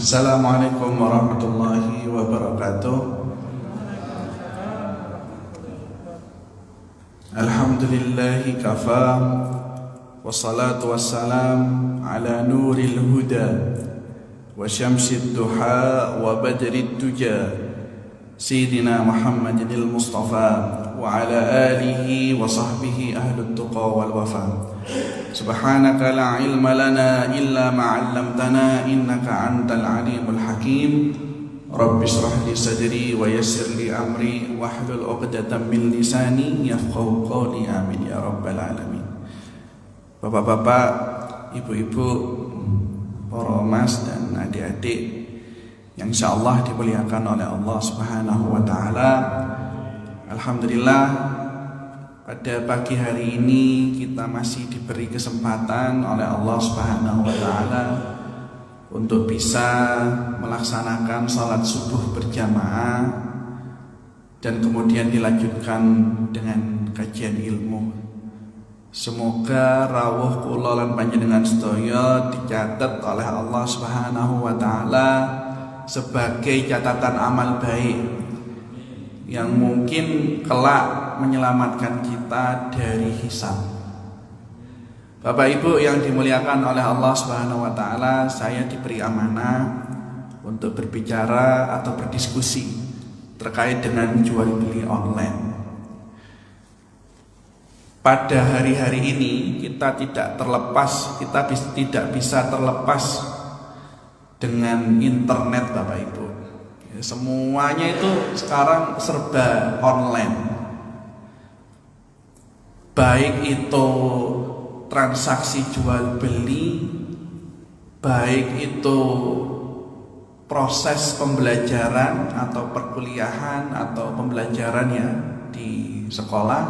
Assalamualaikum warahmatullahi wabarakatuh. Alhamdulillahi kafa, wassalatu wassalam ala nuril huda wa syamsid duha wa badrid duja Sayyidina Muhammadinil Mustafa wa ala alihi wa sahbihi ahlut tuqa wal wafa. Subhanaka la ilma lana illa ma 'allamtana innaka antal alimul hakim. Rabbi shrah li sadri wa yassir li amri wahlul 'uqdatam min lisani yafqahu qawli. Amin ya rabbal alamin. Bapak-bapak, ibu-ibu, para mas dan adik-adik yang insyaallah dimuliakan oleh Allah Subhanahu wa taala. Alhamdulillah, pada pagi hari ini kita masih diberi kesempatan oleh Allah Subhanahu wa taala untuk bisa melaksanakan salat subuh berjamaah dan kemudian dilanjutkan dengan kajian ilmu. Semoga rawuh kula lan panjenengan sedaya dicatat oleh Allah Subhanahu wa taala sebagai catatan amal baik yang mungkin kelak menyelamatkan kita dari hisab. Bapak Ibu yang dimuliakan oleh Allah Subhanahu wa taala, saya diberi amanah untuk berbicara atau berdiskusi terkait dengan jual beli online. Pada hari-hari ini kita tidak bisa terlepas dengan internet, Bapak Ibu. Semuanya itu sekarang serba online. Baik itu transaksi jual beli, baik itu proses pembelajaran atau perkuliahan atau pembelajaran ya di sekolah,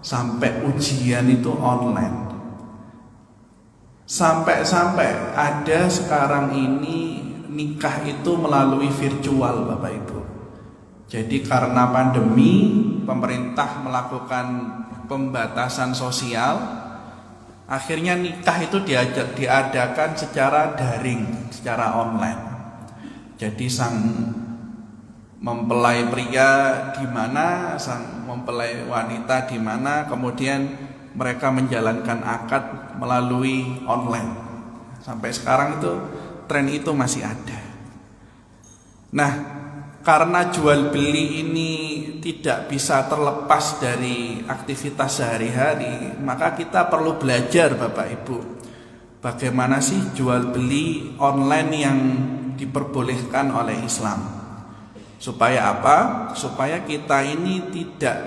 sampai ujian itu online. Sampai ada sekarang ini nikah itu melalui virtual, Bapak Ibu. Jadi karena pandemi, pemerintah melakukan pembatasan sosial, akhirnya nikah itu diadakan secara daring, secara online. Jadi sang mempelai pria di mana, sang mempelai wanita di mana, kemudian mereka menjalankan akad melalui online. Sampai sekarang itu tren itu masih ada. Nah, karena jual beli ini tidak bisa terlepas dari aktivitas sehari-hari, maka kita perlu belajar, Bapak Ibu, bagaimana sih jual beli online yang diperbolehkan oleh Islam. Supaya apa? Supaya kita ini tidak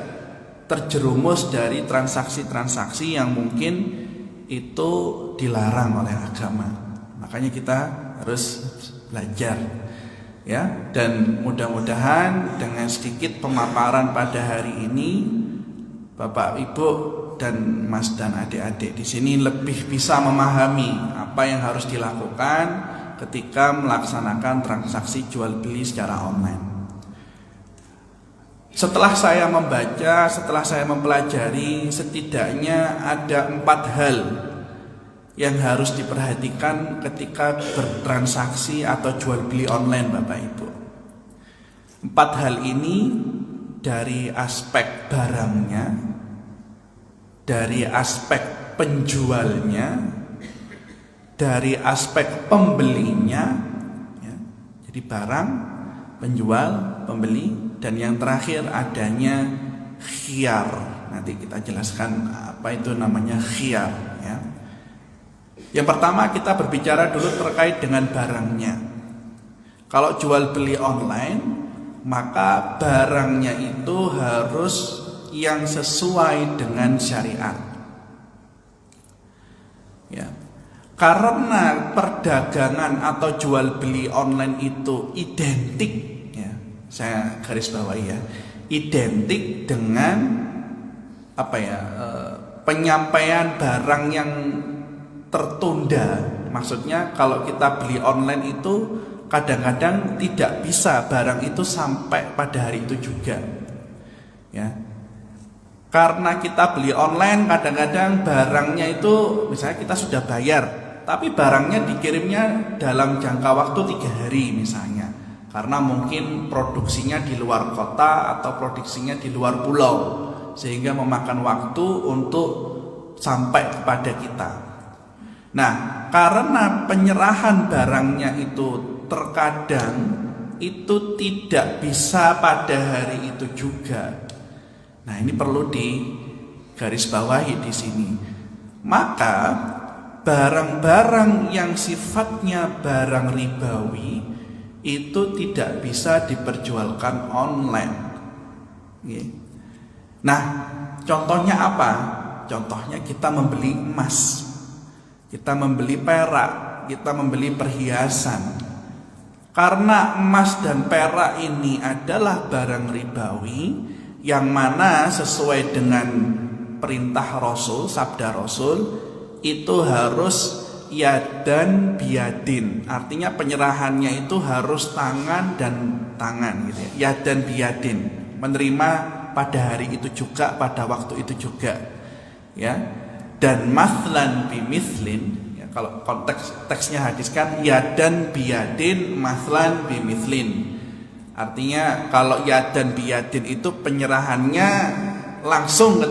terjerumus dari transaksi-transaksi yang mungkin itu dilarang oleh agama. Makanya kita harus belajar, ya. Dan mudah-mudahan dengan sedikit pemaparan pada hari ini, Bapak Ibu dan Mas dan adik-adik di sini lebih bisa memahami apa yang harus dilakukan ketika melaksanakan transaksi jual beli secara online. Setelah saya membaca, setelah saya mempelajari, setidaknya ada 4 hal yang harus diperhatikan ketika bertransaksi atau jual beli online, Bapak Ibu. 4 hal ini dari aspek barangnya, dari aspek penjualnya, dari aspek pembelinya, ya. Jadi barang, penjual, pembeli, dan yang terakhir adanya khiyar. Nanti kita jelaskan apa itu namanya khiyar, ya. Yang pertama kita berbicara dulu terkait dengan barangnya. Kalau jual beli online, maka barangnya itu harus yang sesuai dengan syariat, ya. Karena perdagangan atau jual beli online itu identik, ya, saya garis bawahi ya, identik dengan penyampaian barang yang tertunda. Maksudnya kalau kita beli online itu kadang-kadang tidak bisa barang itu sampai pada hari itu juga, ya. Karena kita beli online, kadang-kadang barangnya itu misalnya kita sudah bayar, tapi barangnya dikirimnya dalam jangka waktu 3 hari misalnya, karena mungkin produksinya di luar kota atau produksinya di luar pulau, sehingga memakan waktu untuk sampai kepada kita. Nah, karena penyerahan barangnya itu terkadang itu tidak bisa pada hari itu juga. Nah, ini perlu digarisbawahi di sini. Maka barang-barang yang sifatnya barang ribawi itu tidak bisa diperjualkan online. Nah, contohnya apa? Contohnya kita membeli emas, kita membeli perak, kita membeli perhiasan. Karena emas dan perak ini adalah barang ribawi, yang mana sesuai dengan perintah Rasul, sabda Rasul, itu harus yadan biyadin. Artinya penyerahannya itu harus tangan dan tangan gitu ya. Yadan biyadin, menerima pada hari itu juga, pada waktu itu juga. Ya. Dan mathlan bimithlin, ya, kalau teksnya hadis kan yadan biyadin mathlan bimithlin. Artinya kalau yadan biyadin itu penyerahannya langsung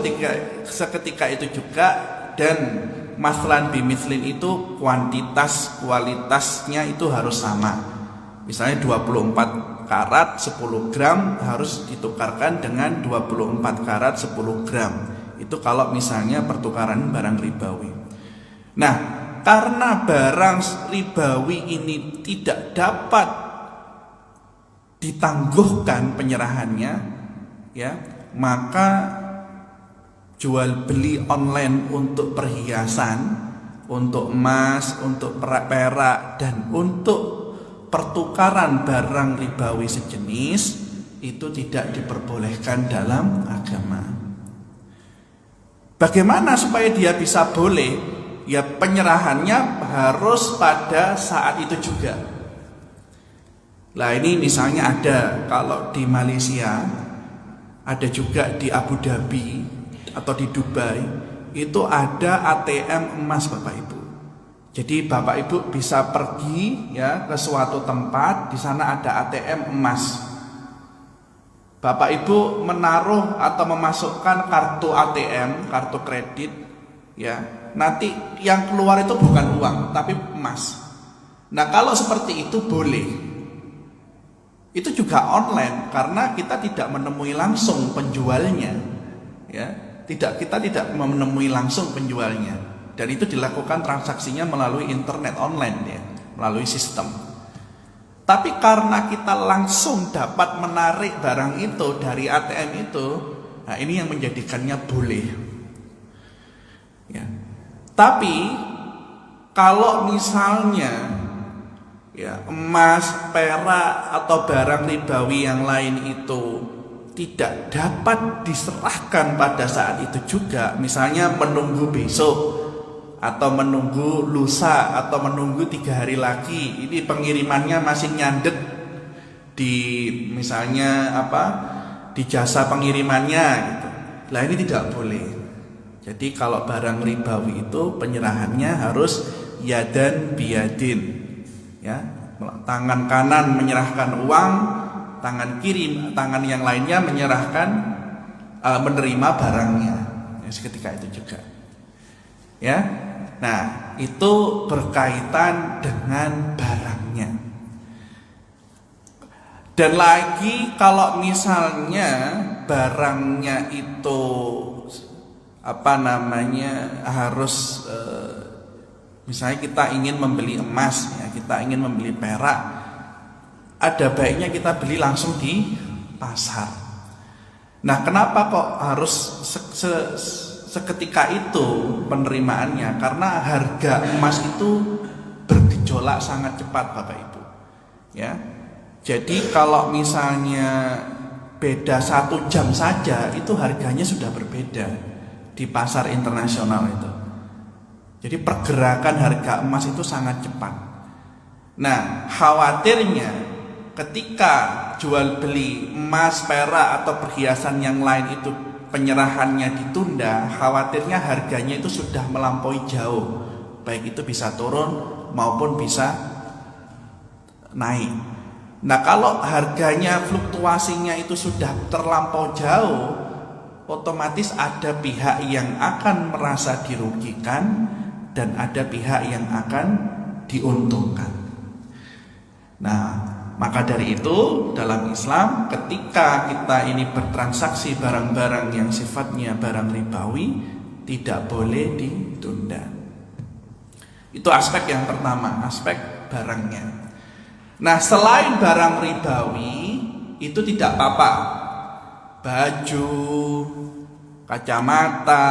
seketika itu juga, dan mathlan bimithlin itu kualitasnya itu harus sama. Misalnya 24 karat 10 gram harus ditukarkan dengan 24 karat 10 gram. Itu kalau misalnya pertukaran barang ribawi. Nah, karena barang ribawi ini tidak dapat ditangguhkan penyerahannya, ya, maka jual beli online untuk perhiasan, untuk emas, untuk perak, dan untuk pertukaran barang ribawi sejenis itu tidak diperbolehkan dalam agama. Bagaimana supaya dia bisa boleh? Ya, penyerahannya harus pada saat itu juga. Nah, ini misalnya ada kalau di Malaysia, ada juga di Abu Dhabi atau di Dubai, itu ada ATM emas Bapak Ibu. Jadi Bapak Ibu bisa pergi ya ke suatu tempat, di sana ada ATM emas. Bapak Ibu menaruh atau memasukkan kartu ATM, kartu kredit, ya. Nanti yang keluar itu bukan uang, tapi emas. Nah, kalau seperti itu boleh. Itu juga online karena kita tidak menemui langsung penjualnya, ya. Kita tidak menemui langsung penjualnya, dan itu dilakukan transaksinya melalui internet online ya, melalui sistem. Tapi karena kita langsung dapat menarik barang itu dari ATM itu, nah ini yang menjadikannya boleh. Ya. Tapi kalau misalnya ya emas, perak atau barang ribawi yang lain itu tidak dapat diserahkan pada saat itu juga, misalnya menunggu besok atau menunggu lusa atau menunggu 3 hari lagi, ini pengirimannya masih nyandet di misalnya di jasa pengirimannya gitu. Lah ini tidak boleh. Jadi kalau barang ribawi itu penyerahannya harus yadan biyadin, ya, tangan kanan menyerahkan uang, tangan kiri, tangan yang lainnya menyerahkan menerima barangnya, ya, seketika itu juga, ya. Nah, itu berkaitan dengan barangnya. Dan lagi kalau misalnya barangnya itu harus misalnya kita ingin membeli emas, ya, kita ingin membeli perak, ada baiknya kita beli langsung di pasar. Nah, kenapa kok harus seketika itu penerimaannya? Karena harga emas itu bergejolak sangat cepat Bapak Ibu, ya. Jadi kalau misalnya beda 1 jam saja itu harganya sudah berbeda di pasar internasional itu. Jadi pergerakan harga emas itu sangat cepat. Nah, khawatirnya ketika jual beli emas, perak atau perhiasan yang lain itu penyerahannya ditunda, khawatirnya harganya itu sudah melampaui jauh baik itu bisa turun maupun bisa naik. Nah, kalau harganya fluktuasinya itu sudah terlampau jauh, otomatis ada pihak yang akan merasa dirugikan dan ada pihak yang akan diuntungkan. Nah, maka dari itu dalam Islam ketika kita ini bertransaksi barang-barang yang sifatnya barang ribawi tidak boleh ditunda. Itu aspek yang pertama, aspek barangnya. Nah, selain barang ribawi itu tidak apa-apa. Baju, kacamata,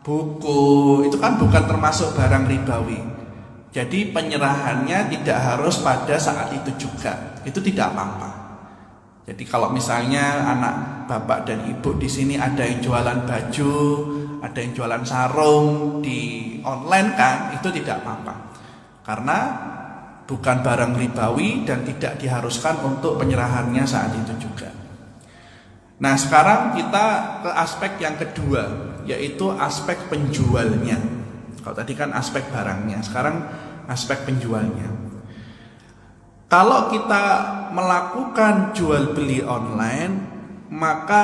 buku itu kan bukan termasuk barang ribawi. Jadi penyerahannya tidak harus pada saat itu juga. Itu tidak apa-apa. Jadi kalau misalnya anak bapak dan ibu di sini ada yang jualan baju, ada yang jualan sarung di online kan, itu tidak apa-apa. Karena bukan barang ribawi dan tidak diharuskan untuk penyerahannya saat itu juga. Nah, sekarang kita ke aspek yang kedua, yaitu aspek penjualnya. Kalau tadi kan aspek barangnya, sekarang aspek penjualnya. Kalau kita melakukan jual beli online, maka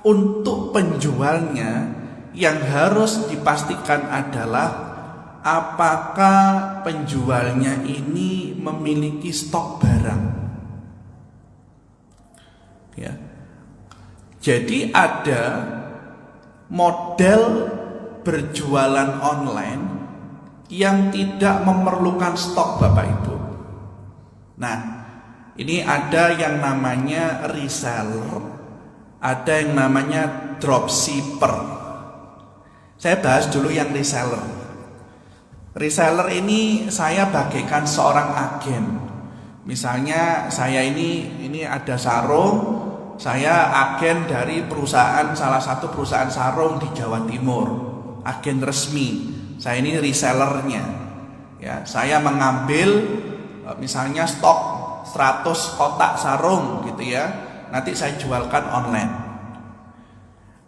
untuk penjualnya yang harus dipastikan adalah apakah penjualnya ini memiliki stok barang. Ya. Jadi ada model berjualan online yang tidak memerlukan stok Bapak Ibu. Nah, ini ada yang namanya reseller, ada yang namanya dropshipper. Saya bahas dulu yang reseller. Reseller ini saya bagaikan seorang agen. Misalnya saya ini ada sarung, saya agen dari perusahaan, salah satu perusahaan sarung di Jawa Timur, agen resmi. Saya ini resellernya. Ya, saya mengambil misalnya stok 100 kotak sarung gitu ya. Nanti saya jualkan online.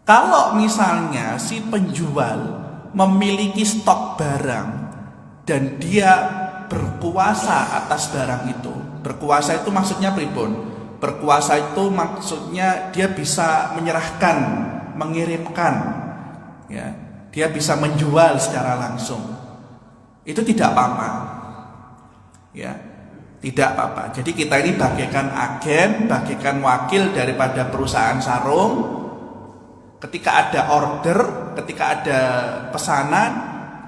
Kalau misalnya si penjual memiliki stok barang dan dia berkuasa atas barang itu. Berkuasa itu maksudnya pripun? Berkuasa itu maksudnya dia bisa menyerahkan, mengirimkan, ya. Dia bisa menjual secara langsung. Itu tidak apa-apa. Ya. Tidak apa-apa. Jadi kita ini bagaikan agen, bagaikan wakil daripada perusahaan sarung. Ketika ada order, ketika ada pesanan,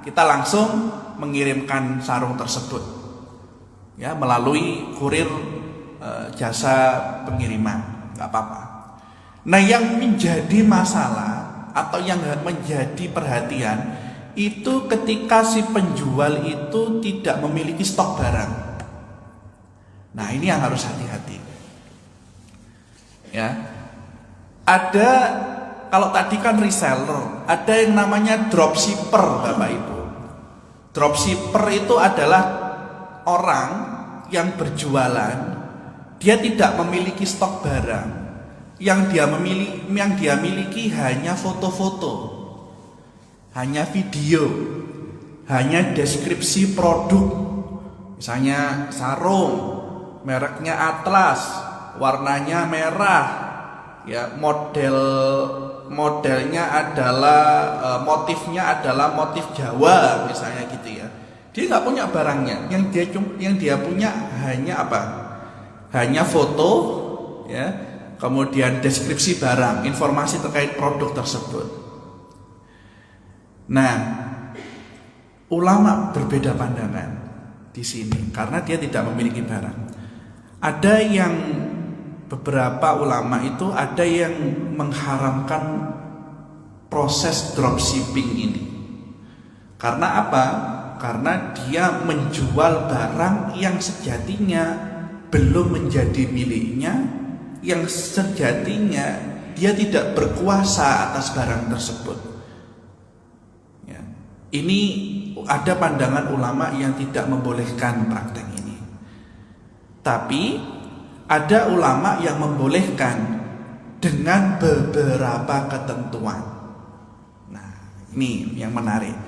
kita langsung mengirimkan sarung tersebut. Ya, melalui kurir jasa pengiriman. Enggak apa-apa. Nah, yang menjadi masalah atau yang menjadi perhatian itu ketika si penjual itu tidak memiliki stok barang. Nah, ini yang harus hati-hati. Ya. Ada, kalau tadi kan reseller, ada yang namanya dropshipper, Bapak Ibu. Dropshipper itu adalah orang yang berjualan, dia tidak memiliki stok barang. Yang dia miliki hanya foto-foto, hanya video, hanya deskripsi produk. Misalnya sarung, mereknya Atlas, warnanya merah, ya, modelnya adalah motifnya adalah motif Jawa misalnya gitu ya. Dia nggak punya barangnya, yang dia punya hanya apa? Hanya foto, ya. Kemudian deskripsi barang, informasi terkait produk tersebut. Nah, ulama berbeda pandangan di sini karena dia tidak memiliki barang. Ada yang beberapa ulama itu ada yang mengharamkan proses dropshipping ini. Karena apa? Karena dia menjual barang yang sejatinya belum menjadi miliknya, yang sejatinya dia tidak berkuasa atas barang tersebut. Ya. Ini ada pandangan ulama yang tidak membolehkan praktek ini. Tapi ada ulama yang membolehkan dengan beberapa ketentuan. Nah, ini yang menarik.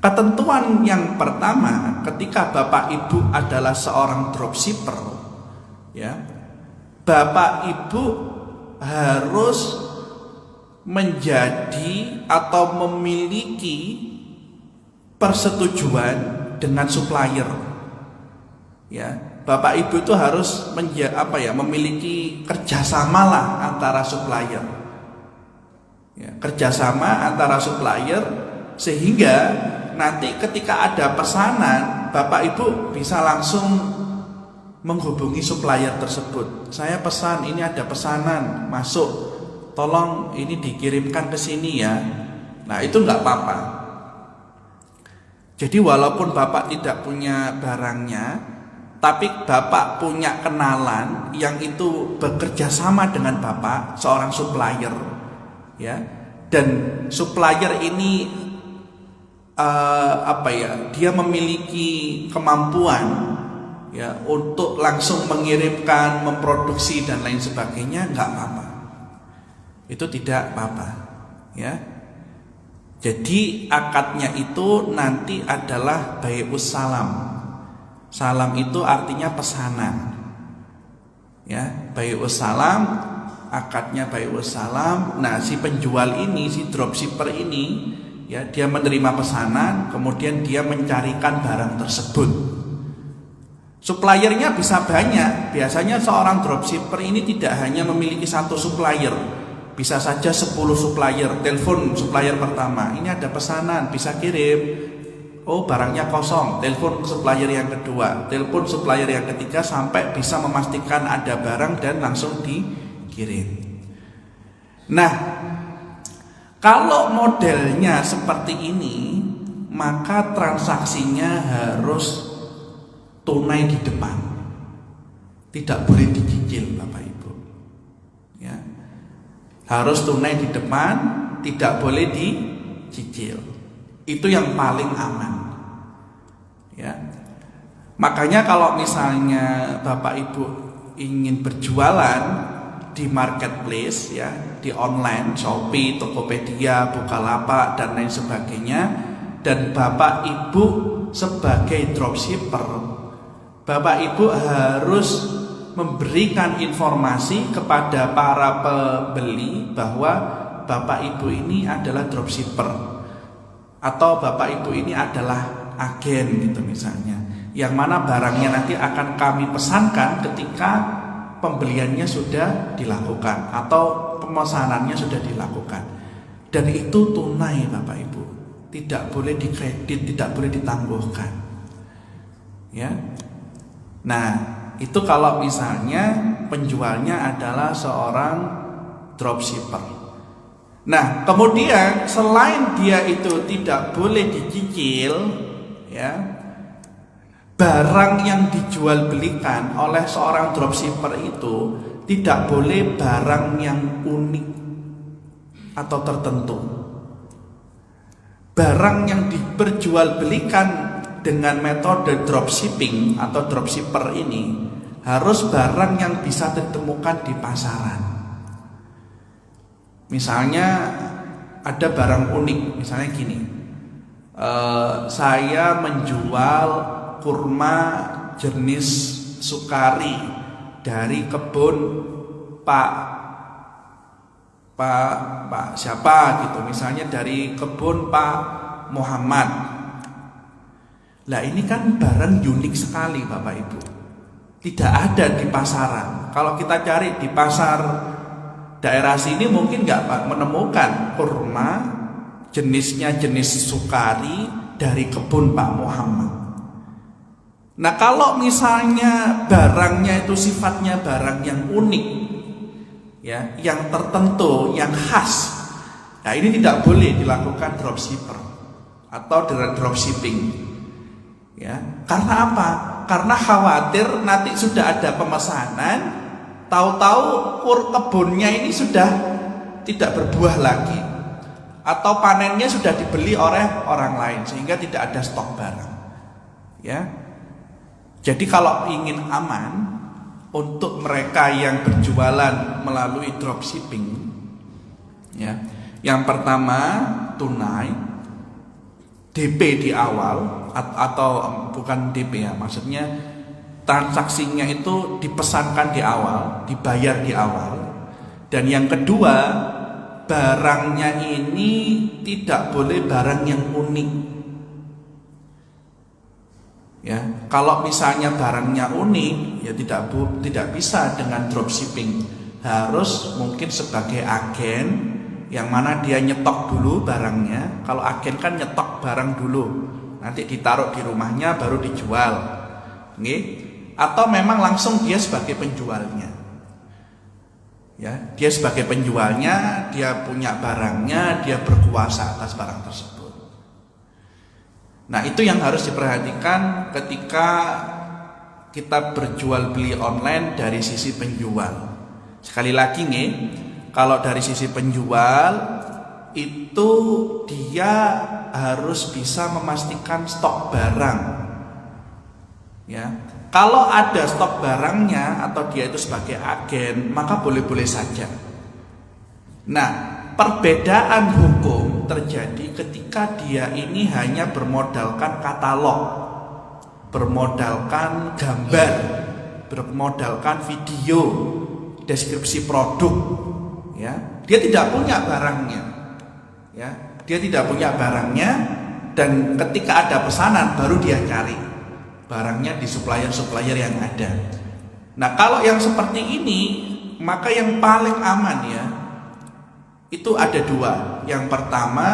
Ketentuan yang pertama, ketika Bapak Ibu adalah seorang dropshipper, ya, Bapak Ibu harus menjadi atau memiliki persetujuan dengan supplier. Ya, Bapak Ibu itu harus memiliki kerjasama lah antara supplier. Ya, kerjasama antara supplier sehingga nanti ketika ada pesanan, Bapak Ibu bisa langsung menghubungi supplier tersebut. Saya pesan, ini ada pesanan masuk, tolong ini dikirimkan ke sini ya. Nah, itu nggak apa-apa. Jadi walaupun Bapak tidak punya barangnya, tapi Bapak punya kenalan yang itu bekerja sama dengan Bapak, seorang supplier, ya. Dan supplier ini dia memiliki kemampuan ya untuk langsung mengirimkan, memproduksi dan lain sebagainya, nggak apa-apa. Itu tidak apa-apa, ya. Jadi akadnya itu nanti adalah bai'us salam. Salam itu artinya pesanan. Ya, bai'us salam, akadnya bai'us salam. Nah, si penjual ini, si dropshipper ini, ya, dia menerima pesanan, kemudian dia mencarikan barang tersebut. Suppliernya bisa banyak. Biasanya seorang dropshipper ini tidak hanya memiliki satu supplier, bisa saja 10 supplier. Telepon supplier pertama, ini ada pesanan, bisa kirim. Oh, barangnya kosong, telepon supplier yang kedua, telepon supplier yang ketiga, sampai bisa memastikan ada barang dan langsung dikirim. Nah, kalau modelnya seperti ini, maka transaksinya harus tunai di depan, tidak boleh dicicil, Bapak Ibu. Ya, harus tunai di depan, tidak boleh dicicil. Itu yang paling aman. Ya, makanya kalau misalnya Bapak Ibu ingin berjualan di marketplace, ya, di online, Shopee, Tokopedia, Bukalapak dan lain sebagainya, dan Bapak Ibu sebagai dropshipper, Bapak Ibu harus memberikan informasi kepada para pembeli bahwa Bapak Ibu ini adalah dropshipper, atau Bapak Ibu ini adalah agen gitu misalnya, yang mana barangnya nanti akan kami pesankan ketika pembeliannya sudah dilakukan atau pemesanannya sudah dilakukan. Dan itu tunai, Bapak Ibu, tidak boleh dikredit, tidak boleh ditangguhkan, ya. Nah, itu kalau misalnya penjualnya adalah seorang dropshipper. Nah, kemudian selain dia itu tidak boleh dicicil, ya, barang yang dijual belikan oleh seorang dropshipper itu tidak boleh barang yang unik atau tertentu. Barang yang diperjualbelikan dengan metode dropshipping atau dropshipper ini harus barang yang bisa ditemukan di pasaran. Misalnya ada barang unik, misalnya gini, saya menjual kurma jenis sukari dari kebun Pak siapa gitu, misalnya dari kebun Pak Muhammad. Lah, ini kan barang unik sekali, Bapak Ibu, tidak ada di pasaran. Kalau kita cari di pasar daerah sini mungkin nggak menemukan kurma jenisnya jenis sukari dari kebun Pak Muhammad. Nah, kalau misalnya barangnya itu sifatnya barang yang unik, ya, yang tertentu, yang khas, nah ini tidak boleh dilakukan dropshipper atau dropshipping, ya. Karena apa? Karena khawatir nanti sudah ada pemesanan, tahu-tahu kebunnya ini sudah tidak berbuah lagi, atau panennya sudah dibeli oleh orang lain sehingga tidak ada stok barang, ya. Jadi kalau ingin aman untuk mereka yang berjualan melalui dropshipping, ya, yang pertama tunai, DP di awal atau bukan DP ya, maksudnya transaksinya itu dipesankan di awal, dibayar di awal. Dan yang kedua, barangnya ini tidak boleh barang yang unik. Ya, kalau misalnya barangnya unik, ya tidak bisa dengan dropshipping. Harus mungkin sebagai agen yang mana dia nyetok dulu barangnya. Kalau agen kan nyetok barang dulu, nanti ditaruh di rumahnya baru dijual. Oke? Atau memang langsung dia sebagai penjualnya. Ya, dia sebagai penjualnya, dia punya barangnya, dia berkuasa atas barang tersebut. Nah, itu yang harus diperhatikan ketika kita berjual beli online dari sisi penjual. Sekali lagi nih, kalau dari sisi penjual itu dia harus bisa memastikan stok barang. Ya. Kalau ada stok barangnya atau dia itu sebagai agen, maka boleh-boleh saja. Nah, perbedaan hukum terjadi ketika dia ini hanya bermodalkan katalog, bermodalkan gambar, bermodalkan video, deskripsi produk. Ya, dia tidak punya barangnya. Ya, dia tidak punya barangnya, dan ketika ada pesanan baru dia cari barangnya di supplier-supplier yang ada. Nah, kalau yang seperti ini, maka yang paling aman ya, itu ada dua. Yang pertama,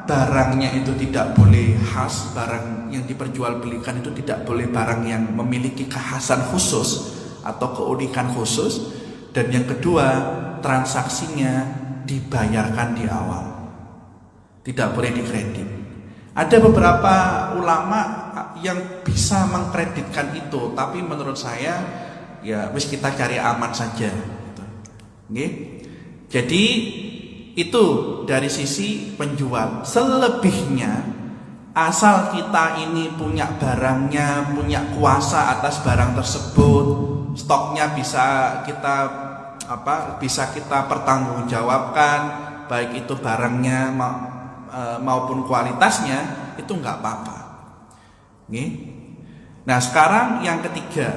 barangnya itu tidak boleh khas, barang yang diperjualbelikan itu tidak boleh barang yang memiliki kekhasan khusus atau keunikan khusus. Dan yang kedua, transaksinya dibayarkan di awal, tidak boleh dikredit. Ada beberapa ulama yang bisa mengkreditkan itu, tapi menurut saya ya wis kita cari aman saja. Oke? Jadi itu dari sisi penjual. Selebihnya, asal kita ini punya barangnya, punya kuasa atas barang tersebut, stoknya bisa kita pertanggungjawabkan, baik itu barangnya maupun kualitasnya, itu nggak apa-apa. Nah, sekarang yang ketiga.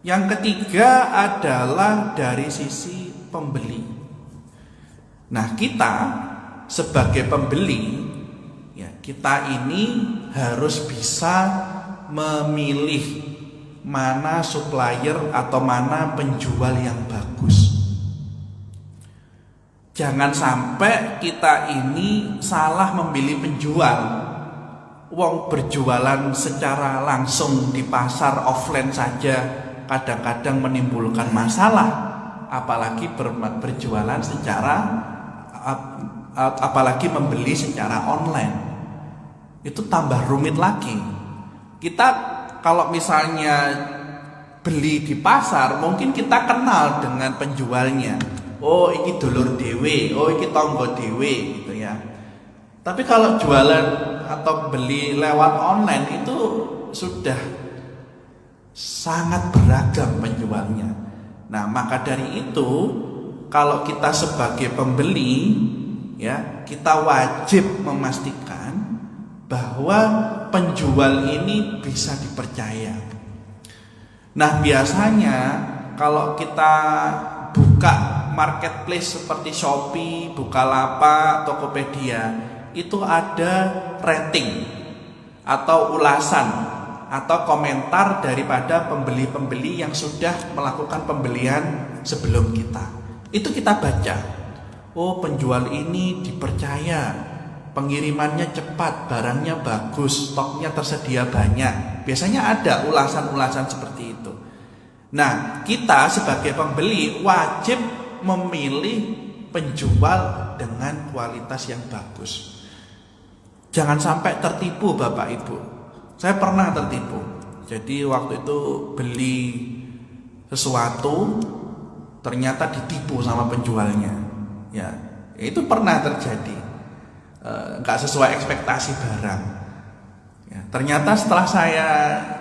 Yang ketiga adalah dari sisi pembeli. Nah, kita sebagai pembeli, ya, kita ini harus bisa memilih mana supplier atau mana penjual yang bagus. Jangan sampai kita ini salah memilih penjual. Wong berjualan secara langsung di pasar offline saja kadang-kadang menimbulkan masalah, apalagi berjualan secara apalagi membeli secara online. Itu tambah rumit lagi. Kita kalau misalnya beli di pasar, mungkin kita kenal dengan penjualnya. Oh, iki dulur dewe, oh iki tonggo dewe gitu ya. Tapi kalau jualan atau beli lewat online itu sudah sangat beragam penjualnya. Nah, maka dari itu kalau kita sebagai pembeli, ya, kita wajib memastikan bahwa penjual ini bisa dipercaya. Nah, biasanya kalau kita buka marketplace seperti Shopee, Bukalapak, Tokopedia, itu ada rating atau ulasan atau komentar daripada pembeli-pembeli yang sudah melakukan pembelian sebelum kita. Itu kita baca. Oh, penjual ini dipercaya, pengirimannya cepat, barangnya bagus, stoknya tersedia banyak. Biasanya ada ulasan-ulasan seperti itu. Nah, kita sebagai pembeli wajib memilih penjual dengan kualitas yang bagus. Jangan sampai tertipu Bapak Ibu. Saya pernah tertipu. Jadi waktu itu beli sesuatu, ternyata ditipu sama penjualnya. Ya, itu pernah terjadi. Nggak sesuai ekspektasi barang. Ya, ternyata setelah saya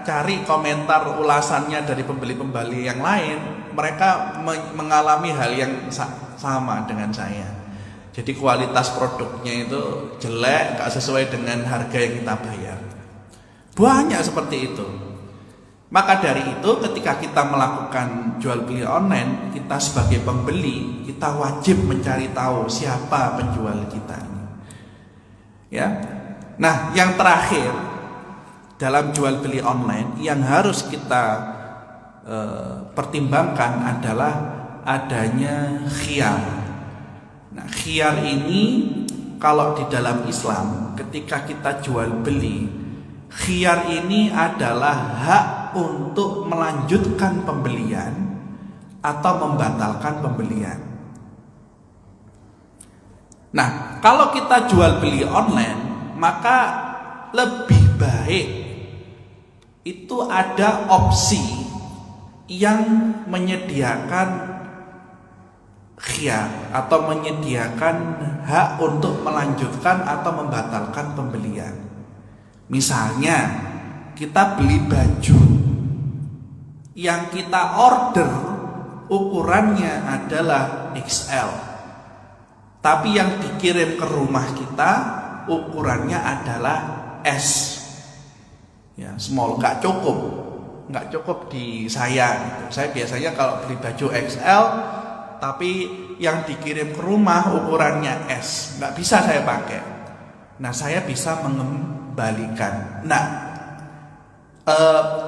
cari komentar ulasannya dari pembeli-pembeli yang lain, mereka mengalami hal yang sama dengan saya. Jadi kualitas produknya itu jelek, gak sesuai dengan harga yang kita bayar. Banyak seperti itu. Maka dari itu ketika kita melakukan jual beli online, kita sebagai pembeli, kita wajib mencari tahu siapa penjual kita ini. Ya. Nah, yang terakhir dalam jual beli online yang harus kita pertimbangkan adalah adanya khiyar. Nah, khiyar ini kalau di dalam Islam ketika kita jual beli, khiyar ini adalah hak untuk melanjutkan pembelian atau membatalkan pembelian. Nah, kalau kita jual beli online, maka lebih baik itu ada opsi yang menyediakan khiyar atau menyediakan hak untuk melanjutkan atau membatalkan pembelian. Misalnya kita beli baju yang kita order ukurannya adalah XL, tapi yang dikirim ke rumah kita ukurannya adalah S, ya, small, nggak cukup di saya gitu. Saya biasanya kalau beli baju XL tapi yang dikirim ke rumah ukurannya S, nggak bisa saya pakai. Nah, saya bisa mengembalikan. Nah,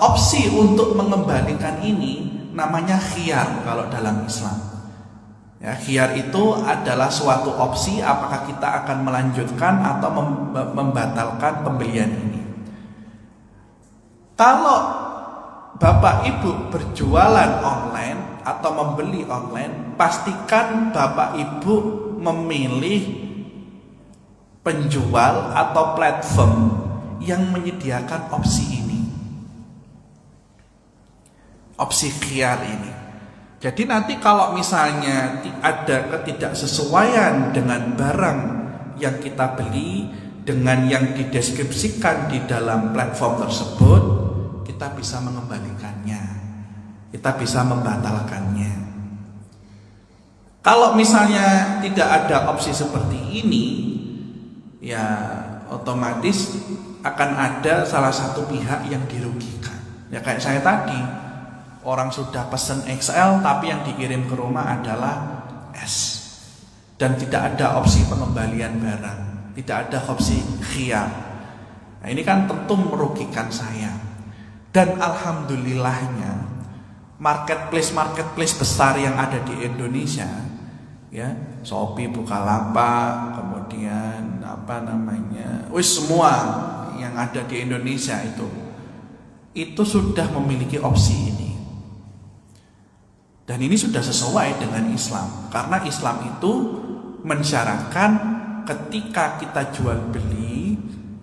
opsi untuk mengembalikan ini namanya khiyar kalau dalam Islam. Ya, khiyar itu adalah suatu opsi apakah kita akan melanjutkan atau membatalkan pembelian ini. Kalau Bapak Ibu berjualan online atau membeli online, pastikan Bapak Ibu memilih penjual atau platform yang menyediakan opsi ini, opsi khiyar ini. Jadi nanti kalau misalnya ada ketidaksesuaian dengan barang yang kita beli dengan yang dideskripsikan di dalam platform tersebut, kita bisa mengembalikannya, kita bisa membatalkannya. Kalau misalnya tidak ada opsi seperti ini, ya otomatis akan ada salah satu pihak yang dirugikan. Ya kayak saya tadi, orang sudah pesen XL tapi yang dikirim ke rumah adalah S, dan tidak ada opsi pengembalian barang, tidak ada opsi khiyar. Nah, ini kan tentu merugikan saya. Dan alhamdulillahnya marketplace besar yang ada di Indonesia, ya, Shopee, Bukalapak, kemudian semua yang ada di Indonesia itu sudah memiliki opsi ini. Dan ini sudah sesuai dengan Islam, karena Islam itu mensyaratkan ketika kita jual beli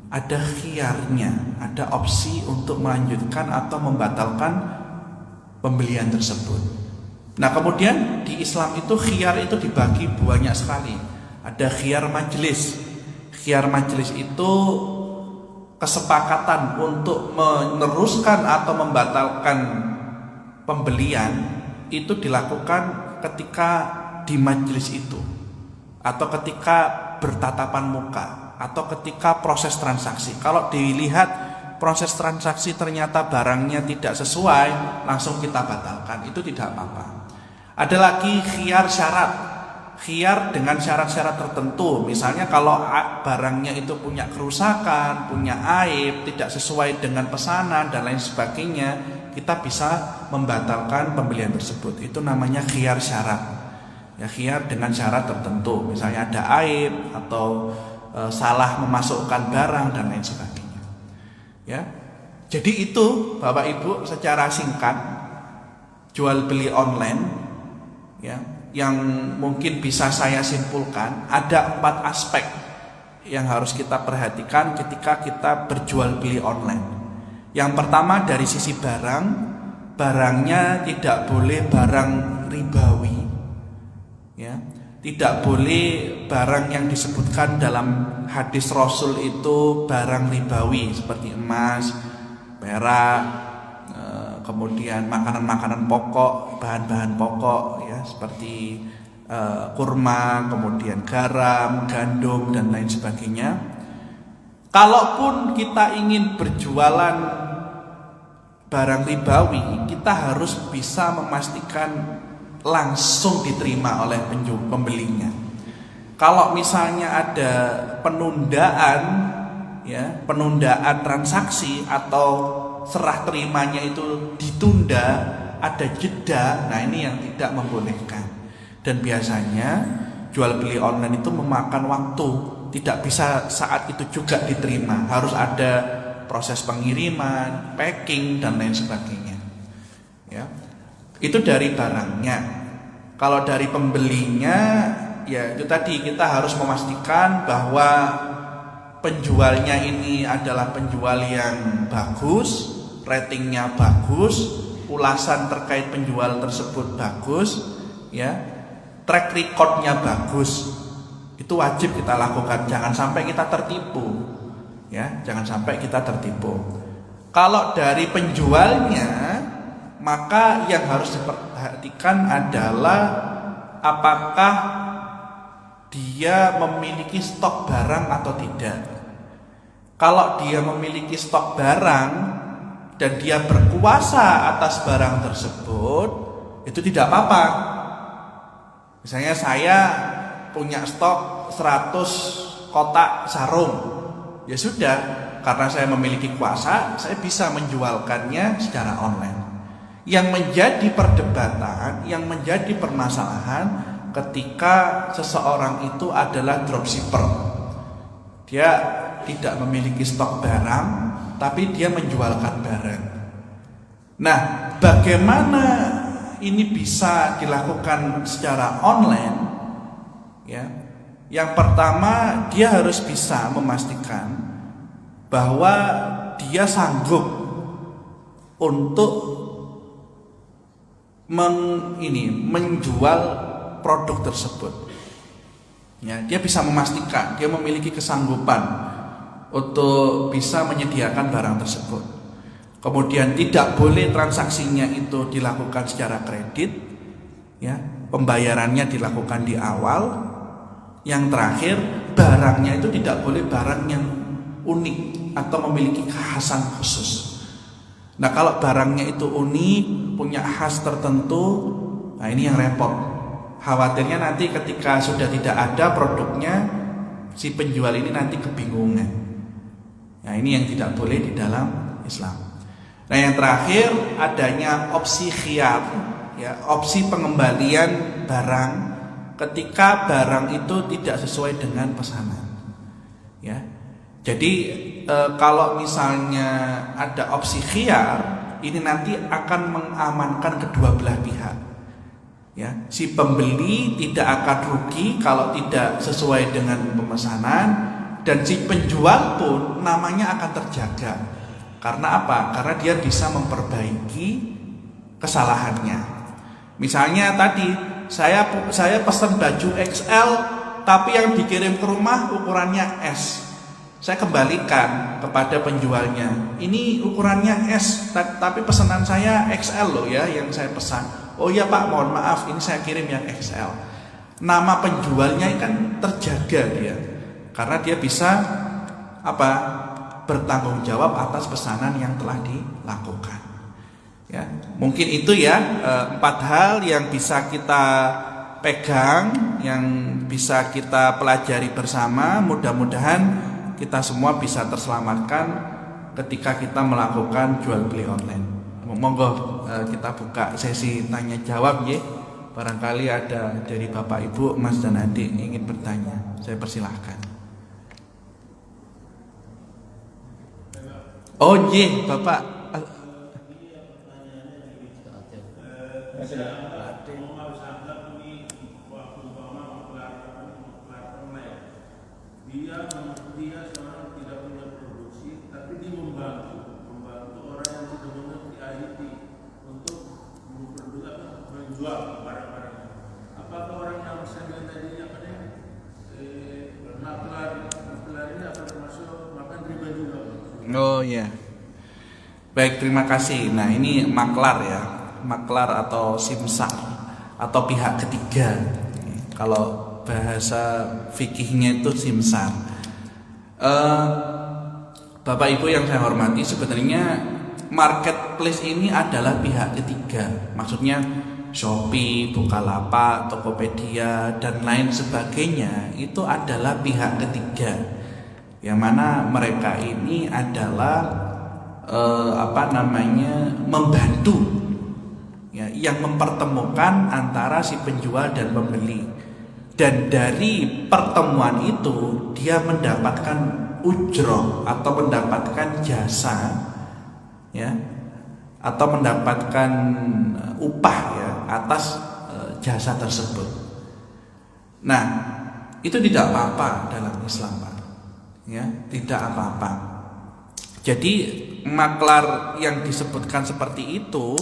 ada khiyarnya, ada opsi untuk melanjutkan atau membatalkan pembelian tersebut. Nah, kemudian di Islam itu khiyar itu dibagi banyak sekali. Ada khiyar majlis. Khiyar majlis itu kesepakatan untuk meneruskan atau membatalkan pembelian itu dilakukan ketika di majlis itu, atau ketika bertatapan muka, atau ketika proses transaksi. Kalau dilihat proses transaksi ternyata barangnya tidak sesuai, langsung kita batalkan, itu tidak apa-apa. Ada lagi khiyar syarat, khiyar dengan syarat-syarat tertentu. Misalnya kalau barangnya itu punya kerusakan, punya aib, tidak sesuai dengan pesanan dan lain sebagainya, kita bisa membatalkan pembelian tersebut. Itu namanya khiyar syarat. Ya, khiyar dengan syarat tertentu. Misalnya ada aib atau salah memasukkan barang dan lain sebagainya. Ya, jadi itu Bapak Ibu secara singkat jual beli online, ya, yang mungkin bisa saya simpulkan ada 4 aspek yang harus kita perhatikan ketika kita berjual beli online. Yang pertama dari sisi barang, barangnya tidak boleh barang ribawi, ya. Tidak boleh barang yang disebutkan dalam hadis Rasul itu barang ribawi seperti emas, perak, kemudian makanan-makanan pokok, bahan-bahan pokok, ya, seperti kurma, kemudian garam, gandum dan lain sebagainya. Kalaupun kita ingin berjualan barang ribawi, kita harus bisa memastikan langsung diterima oleh pembelinya. Kalau misalnya ada penundaan, ya, penundaan transaksi atau serah terimanya itu ditunda, ada jeda, nah ini yang tidak membolehkan. Dan biasanya jual beli online itu memakan waktu, tidak bisa saat itu juga diterima, harus ada proses pengiriman, packing dan lain sebagainya. Ya, itu dari barangnya. Kalau dari pembelinya, ya itu tadi kita harus memastikan bahwa penjualnya ini adalah penjual yang bagus, ratingnya bagus, ulasan terkait penjual tersebut bagus, ya. Track recordnya bagus, itu wajib kita lakukan. Jangan sampai kita tertipu, ya. Jangan sampai kita tertipu. Kalau dari penjualnya, maka yang harus diperhatikan adalah apakah dia memiliki stok barang atau tidak. Kalau dia memiliki stok barang dan dia berkuasa atas barang tersebut, itu tidak apa-apa. Misalnya saya punya stok 100 kotak sarung, ya sudah, karena saya memiliki kuasa, saya bisa menjualkannya secara online. Yang menjadi perdebatan, yang menjadi permasalahan ketika seseorang itu adalah dropshipper. Dia tidak memiliki stok barang, tapi dia menjualkan barang. Nah, bagaimana ini bisa dilakukan secara online? Ya, yang pertama dia harus bisa memastikan bahwa dia sanggup untuk menjual produk tersebut. Ya, dia bisa memastikan dia memiliki kesanggupan untuk bisa menyediakan barang tersebut. Kemudian tidak boleh transaksinya itu dilakukan secara kredit, ya, pembayarannya dilakukan di awal. Yang terakhir, barangnya itu tidak boleh barang yang unik atau memiliki kekhasan khusus. Nah, kalau barangnya itu unik, punya khas tertentu, nah ini yang repot. Khawatirnya nanti ketika sudah tidak ada produknya, si penjual ini nanti kebingungan. Nah, ini yang tidak boleh di dalam Islam. Nah, yang terakhir adanya opsi khiyar, ya, opsi pengembalian barang ketika barang itu tidak sesuai dengan pesanan. Ya, jadi kalau misalnya ada opsi khiyar, ini nanti akan mengamankan kedua belah pihak. Ya, si pembeli tidak akan rugi kalau tidak sesuai dengan pemesanan, dan si penjual pun namanya akan terjaga. Karena apa? Karena dia bisa memperbaiki kesalahannya. Misalnya tadi saya pesan baju XL, tapi yang dikirim ke rumah ukurannya S. Saya kembalikan kepada penjualnya. Ini ukurannya S, tapi pesanan saya XL loh ya, yang saya pesan. Oh iya Pak, mohon maaf, ini saya kirim yang XL. Nama penjualnya kan terjaga dia, karena dia bisa bertanggung jawab atas pesanan yang telah dilakukan. Ya, mungkin itu ya 4 hal yang bisa kita pegang, yang bisa kita pelajari bersama. Mudah-mudahan kita semua bisa terselamatkan ketika kita melakukan jual beli online. Monggo kita buka sesi tanya jawab ya. Barangkali ada dari Bapak Ibu, Mas dan Adik ingin bertanya, saya persilahkan. Oh iya, Bapak. Dia seorang tidak punya produksi, tapi dia membantu orang yang tidak mengerti IT untuk menjual barang-barang. Apakah orang yang saya tadi maklar ini akan termasuk makan riba juga? Oh ya, baik, terima kasih. Nah, ini maklar ya, maklar atau simsar atau pihak ketiga. Kalau bahasa fikihnya itu simsar. Bapak Ibu yang saya hormati, sebenarnya marketplace ini adalah pihak ketiga. Maksudnya Shopee, Bukalapak, Tokopedia dan lain sebagainya itu adalah pihak ketiga. Yang mana mereka ini adalah membantu ya, yang mempertemukan antara si penjual dan pembeli. Dan dari pertemuan itu dia mendapatkan ujroh atau mendapatkan jasa ya, atau mendapatkan upah ya atas jasa tersebut. Nah, itu tidak apa-apa dalam Islam, Pak. Ya, tidak apa-apa. Jadi maklar yang disebutkan seperti itu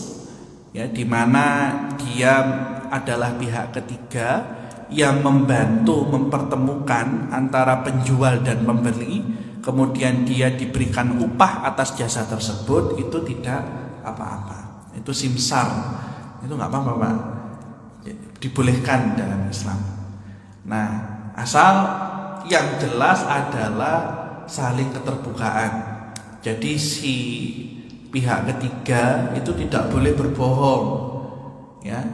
ya, di mana dia adalah pihak ketiga yang membantu mempertemukan antara penjual dan pembeli, kemudian dia diberikan upah atas jasa tersebut, itu tidak apa-apa. Itu simsar, itu nggak apa-apa, Pak. Dibolehkan dalam Islam. Nah, asal yang jelas adalah saling keterbukaan. Jadi si pihak ketiga itu tidak boleh berbohong, ya.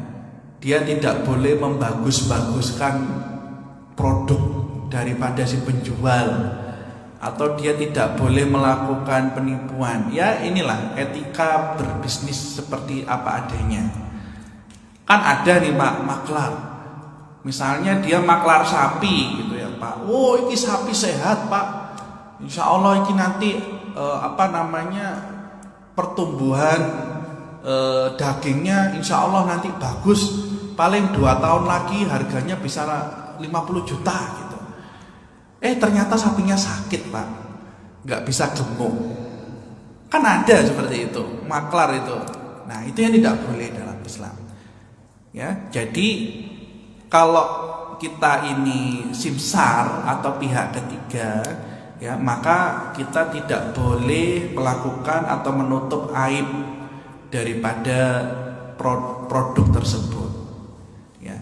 Dia tidak boleh membagus-baguskan produk daripada si penjual, atau dia tidak boleh melakukan penipuan. Ya, inilah etika berbisnis seperti apa adanya. Kan ada nih Pak maklar, misalnya dia maklar sapi gitu ya Pak. Oh, ini sapi sehat Pak, insya Allah ini nanti pertumbuhan dagingnya insya Allah nanti bagus, paling 2 tahun lagi harganya bisa 50 juta gitu. Ternyata sapinya sakit Pak, nggak bisa gemuk. Kan ada seperti itu, maklar itu. Nah, itu yang tidak boleh dalam Islam. Ya, jadi kalau kita ini simsar atau pihak ketiga, ya, maka kita tidak boleh melakukan atau menutup aib daripada produk tersebut. Ya.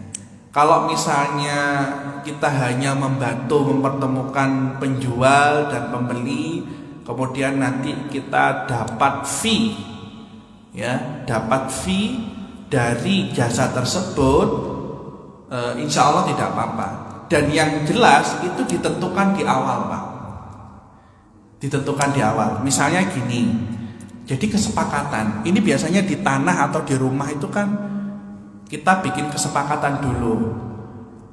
Kalau misalnya kita hanya membantu mempertemukan penjual dan pembeli, kemudian nanti kita dapat fee, ya, dapat fee dari jasa tersebut, insya Allah tidak apa-apa. Dan yang jelas itu ditentukan di awal, Pak. Ditentukan di awal. Misalnya gini, jadi kesepakatan. Ini biasanya di tanah atau di rumah itu kan kita bikin kesepakatan dulu.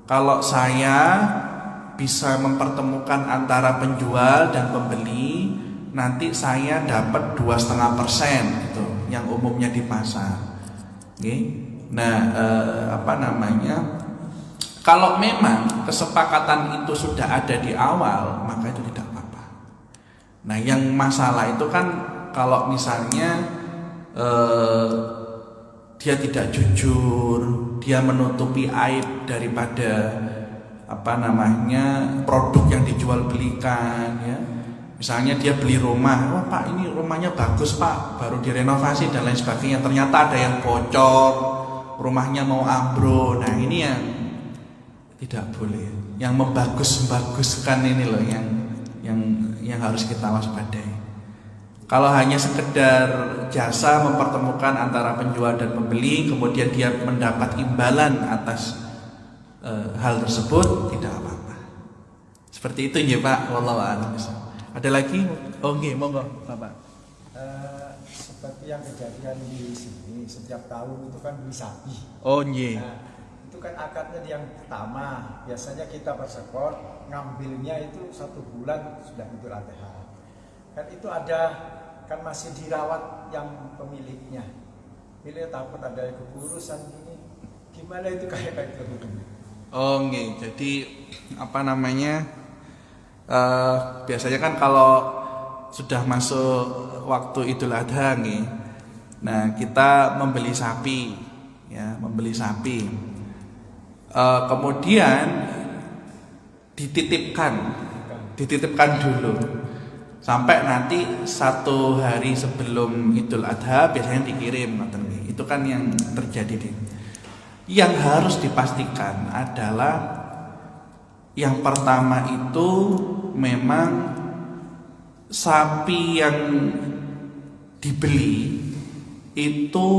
Kalau saya bisa mempertemukan antara penjual dan pembeli, nanti saya dapat 2,5% gitu, yang umumnya di pasar. Nah, kalau memang kesepakatan itu sudah ada di awal, maka itu tidak apa-apa. Nah, yang masalah itu kan kalau misalnya dia tidak jujur, dia menutupi aib daripada produk yang dijual belikan, ya. Misalnya dia beli rumah, wah Pak ini rumahnya bagus Pak, baru direnovasi dan lain sebagainya, ternyata ada yang bocor, rumahnya mau ambruk. Nah, ini yang tidak boleh, yang membagus-baguskan ini loh yang harus kita waspadai. Kalau hanya sekedar jasa mempertemukan antara penjual dan pembeli, kemudian dia mendapat imbalan atas hal tersebut, tidak apa-apa. Seperti itu ya Pak, wallahu a'lam. Ada lagi? Oh nggih, monggo Bapak. Seperti yang kejadian di sini, setiap tahun itu kan beli sapi. Oh nggih. Nah, itu kan akadnya yang pertama. Biasanya kita bersekor ngambilnya itu 1 bulan sudah Idul Adha. Kan itu ada, kan masih dirawat yang pemiliknya. Bila takut ada kepurusan gini, gimana itu kayak gitu? Oh nggih. Jadi biasanya kan kalau sudah masuk waktu Idul Adha nih, nah kita membeli sapi, ya, kemudian dititipkan dulu sampai nanti 1 hari sebelum Idul Adha biasanya dikirim. Itu kan yang terjadi Yang harus dipastikan adalah yang pertama itu memang sapi yang dibeli itu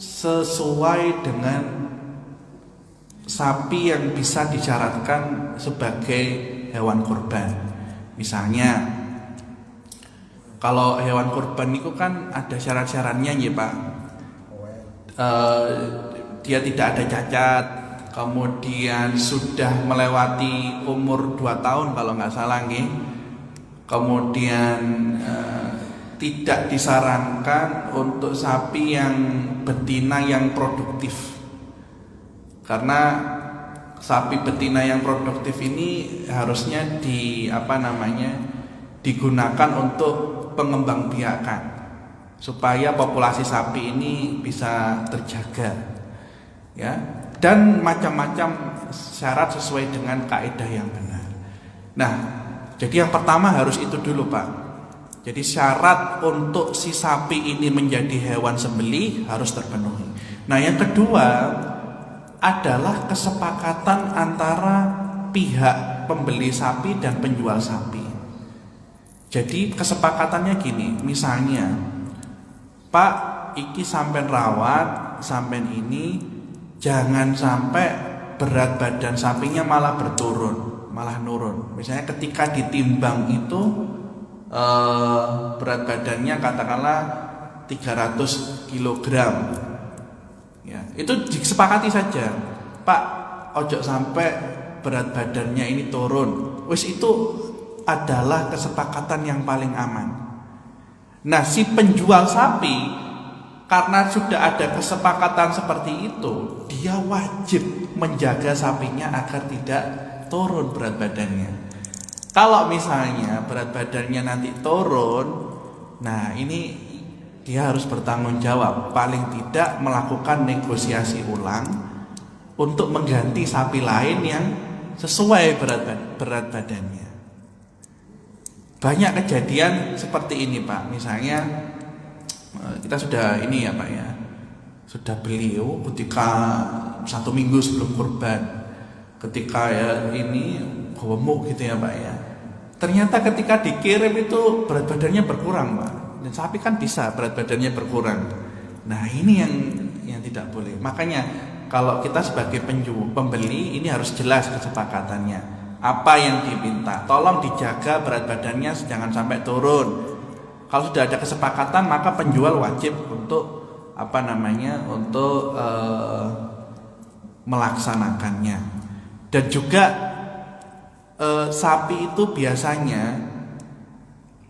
sesuai dengan sapi yang bisa disyaratkan sebagai hewan kurban. Misalnya kalau hewan kurban itu kan ada syarat-syaratnya ya Pak. Dia tidak ada cacat, kemudian sudah melewati umur 2 tahun kalau nggak salah nih. Kemudian tidak disarankan untuk sapi yang betina yang produktif, karena sapi betina yang produktif ini harusnya digunakan untuk pengembangbiakan supaya populasi sapi ini bisa terjaga. Ya, dan macam-macam syarat sesuai dengan kaidah yang benar. Nah, jadi yang pertama harus itu dulu Pak. Jadi syarat untuk si sapi ini menjadi hewan sembelih harus terpenuhi. Nah, yang kedua adalah kesepakatan antara pihak pembeli sapi dan penjual sapi. Jadi kesepakatannya gini, misalnya Pak, iki sampean rawat, sampean ini jangan sampai berat badan sapinya malah berturun, malah nurun. Misalnya ketika ditimbang itu berat badannya katakanlah 300 kg. Ya, itu disepakati saja. Pak, ojo sampai berat badannya ini turun. Wis itu adalah kesepakatan yang paling aman. Nah, si penjual sapi karena sudah ada kesepakatan seperti itu, dia wajib menjaga sapinya agar tidak turun berat badannya. Kalau misalnya berat badannya nanti turun, nah ini dia harus bertanggung jawab, paling tidak melakukan negosiasi ulang untuk mengganti sapi lain yang sesuai berat badannya. Banyak kejadian seperti ini Pak. Misalnya kita sudah ini ya Pak ya, sudah beli ketika 1 minggu sebelum kurban, ketika ya ini gemuk gitu ya Pak ya. Ternyata ketika dikirim itu berat badannya berkurang Pak. Dan sapi kan bisa berat badannya berkurang. Nah ini yang tidak boleh. Makanya kalau kita sebagai pembeli ini harus jelas kesepakatannya. Apa yang diminta, tolong dijaga berat badannya jangan sampai turun. Kalau sudah ada kesepakatan maka penjual wajib untuk melaksanakannya. Dan juga sapi itu biasanya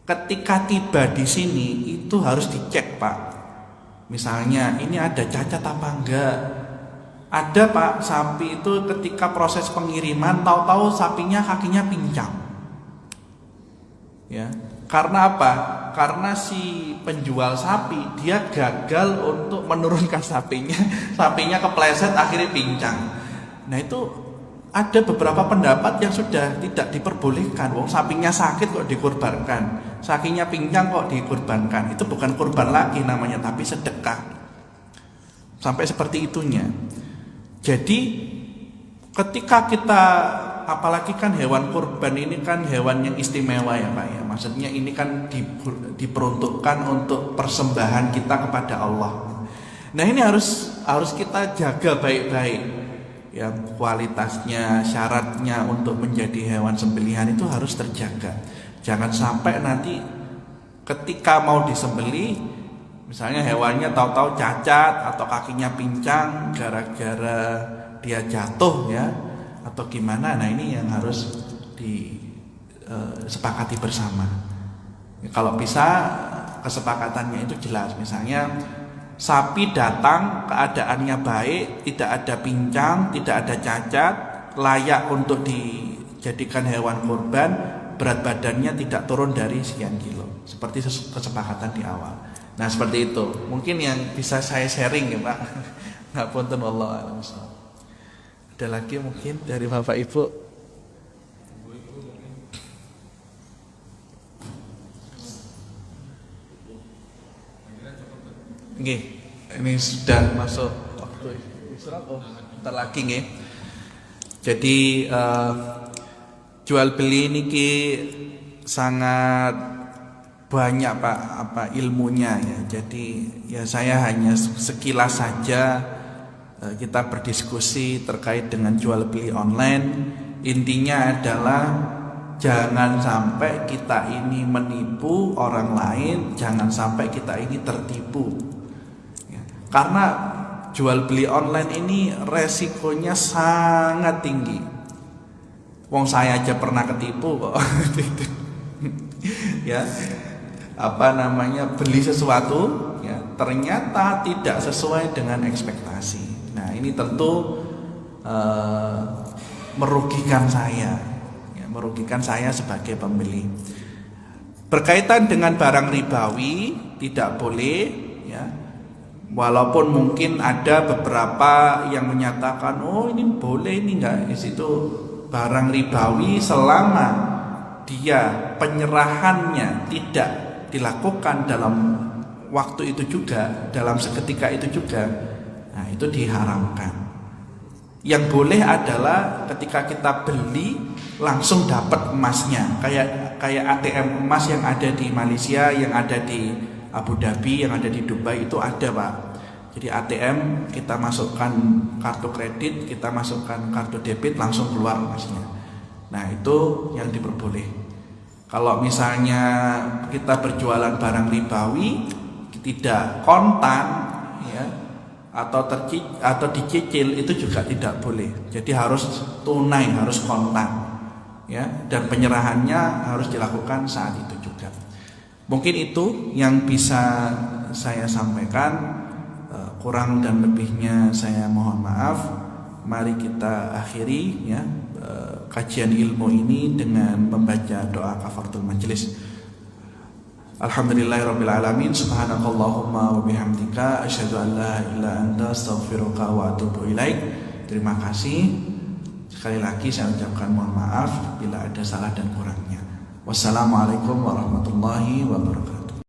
ketika tiba di sini itu harus dicek Pak. Misalnya ini ada cacat apa enggak? Ada Pak, sapi itu ketika proses pengiriman tahu-tahu sapinya kakinya pincang. Ya. Karena apa? Karena si penjual sapi dia gagal untuk menurunkan sapinya. Sapinya kepleset akhirnya pincang. Nah itu ada beberapa pendapat yang sudah tidak diperbolehkan. Wong sapinya sakit kok dikurbankan, sapinya pincang kok dikurbankan. Itu bukan kurban lagi namanya, tapi sedekah. Sampai seperti itunya. Jadi ketika kita, apalagi kan hewan kurban ini kan hewan yang istimewa ya Pak ya. Maksudnya ini kan diperuntukkan untuk persembahan kita kepada Allah. Nah ini harus kita jaga baik-baik. Ya, kualitasnya, syaratnya untuk menjadi hewan sembelihan itu harus terjaga. Jangan sampai nanti ketika mau disembelih, misalnya hewannya tahu-tahu cacat atau kakinya pincang gara-gara dia jatuh ya, atau gimana. Nah ini yang harus disepakati bersama. Kalau bisa kesepakatannya itu jelas. Misalnya sapi datang keadaannya baik, tidak ada pincang, tidak ada cacat, layak untuk dijadikan hewan kurban, berat badannya tidak turun dari sekian kilo, seperti kesepakatan di awal. Nah seperti itu mungkin yang bisa saya sharing ya Pak. Ngapunten wallahu a'lam. Ada lagi mungkin dari Bapak Ibu? Nggih, ini sudah masuk waktu. lagi nggih. Jadi jual beli niki sangat banyak Pak ilmunya ya. Jadi ya saya hanya sekilas saja kita berdiskusi terkait dengan jual beli online. Intinya adalah jangan sampai kita ini menipu orang lain, jangan sampai kita ini tertipu. Ya, karena jual beli online ini resikonya sangat tinggi. Wong saya aja pernah ketipu kok. Ya, beli sesuatu ya ternyata tidak sesuai dengan ekspektasi. Nah, ini tentu merugikan saya sebagai pembeli. Berkaitan dengan barang ribawi tidak boleh ya. Walaupun mungkin ada beberapa yang menyatakan oh ini boleh, ini enggak, di situ barang ribawi selama dia penyerahannya tidak dilakukan dalam waktu itu juga, dalam seketika itu juga, nah itu diharamkan. Yang boleh adalah ketika kita beli langsung dapat emasnya, kayak ATM emas yang ada di Malaysia, yang ada di Abu Dhabi, yang ada di Dubai itu ada Pak. Jadi ATM kita masukkan kartu kredit, kita masukkan kartu debit, langsung keluar emasnya. Nah itu yang diperboleh. Kalau misalnya kita berjualan barang ribawi tidak kontan ya, atau dicicil, itu juga tidak boleh. Jadi harus tunai, harus kontan ya, dan penyerahannya harus dilakukan saat itu juga. Mungkin itu yang bisa saya sampaikan. Kurang dan lebihnya saya mohon maaf. Mari kita akhiri ya kajian ilmu ini dengan membaca doa kafaratul majelis. Alhamdulillahirabbil alamin, subhanakallahumma wa bihamdika asyhadu an la ilaha illa anta astaghfiruka wa atubu ilaik. Terima kasih. Sekali lagi saya ucapkan mohon maaf bila ada salah dan kurangnya. Wassalamualaikum warahmatullahi wabarakatuh.